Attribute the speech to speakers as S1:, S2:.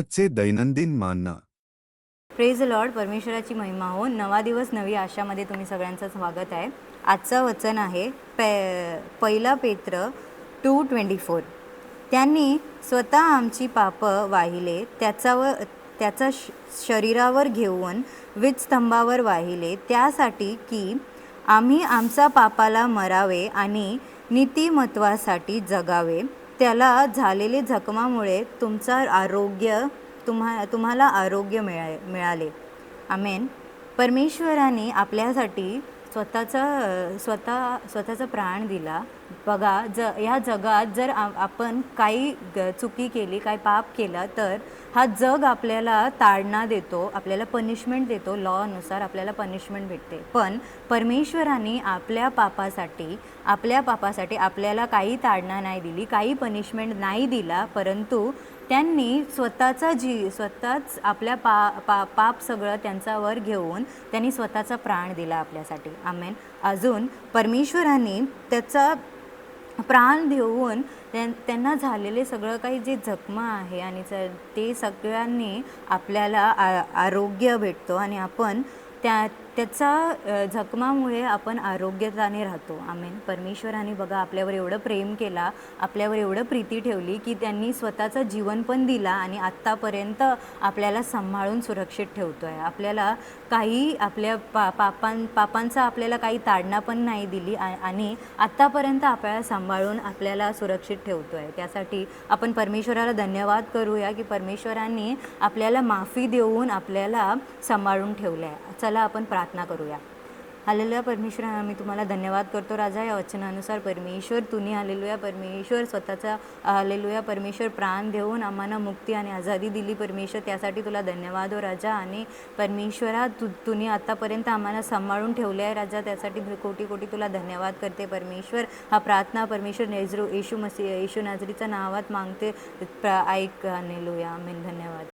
S1: आजचे दैनंदिन मानना.
S2: Praise the Lord. परमेश्वराची महिमा हो. नवा दिवस नवी आशामध्ये तुम्ही सगळ्यांचं स्वागत आहे. आजचं वचन आहे पहिला पेत्र 2:24. त्यांनी स्वतः आमची पापं वाहिले, त्याचा शरीरावर घेऊन वीजस्तंभावर वाहिले, त्यासाठी की आम्ही आमचा पापाला मरावे आणि नीतिमत्वासाठी जगावे. त्याला झालेले जखमामुळे तुम्हाला आरोग्य मिळाले. आमेन. परमेश्वराने आपल्यासाठी स्वतःचा प्राण दिला. बघा, ह्या जगात जर आपण काही चुकी केली, काही पाप केला, तर हा जग आपल्याला ताडना देतो, आपल्याला पनिशमेंट देतो. लॉनुसार आपल्याला पनिशमेंट भेटते. पण परमेश्वराने आपल्या पापासाठी आपल्याला काही ताडना नाही दिली, काही पनिशमेंट नाही दिला, परंतु त्यांनी स्वतःच आपल्या पाप सगळं त्यांच्यावर घेऊन त्यांनी स्वतःचा प्राण दिला आपल्यासाठी. आमेन. अजून परमेश्वराने त्याचा प्राण देऊन त्यांना झालेले सगळं काही जे जखमा आहे आणि ते सगळ्यांनी आपल्याला आरोग्य भेटतो आणि आपण त्याचा जखमामुळे आपण आरोग्यताने राहतो. आमेन. परमेश्वराने बघा आपल्यावर एवढं प्रेम केला, आपल्यावर एवढं प्रीती ठेवली की त्यांनी स्वतःचं जीवन पण दिला आणि आत्तापर्यंत आपल्याला सांभाळून सुरक्षित ठेवतो आहे. आपल्याला काही आपल्या पापांचा आपल्याला काही ताडना पण नाही दिली आणि आत्तापर्यंत आपल्याला सांभाळून आपल्याला सुरक्षित ठेवतो आहे. त्यासाठी आपण परमेश्वराला धन्यवाद करूया की परमेश्वरांनी आपल्याला माफी देऊन आपल्याला सांभाळून ठेवलं आहे. चला आपण प्रार्थना करूया. हालेलुया. परमेश्वर, आम्ही तुम्हाला धन्यवाद करतो राजा. या वचनानुसार परमेश्वर तुम्ही हालेलुया परमेश्वर स्वतःचा हालेलुया परमेश्वर प्राण देऊन आम्हाला मुक्ती आणि आझादी दिली परमेश्वर, त्यासाठी तुला धन्यवाद हो राजा. आणि परमेश्वरा तुम्ही आत्तापर्यंत आम्हाला सांभाळून ठेवले आहे राजा, त्यासाठी कोटी कोटी तुला धन्यवाद करते परमेश्वर. हा प्रार्थना परमेश्वर येशू नाझरीच्या नावात मागते, ऐक. हालेलुया. आमेन. धन्यवाद.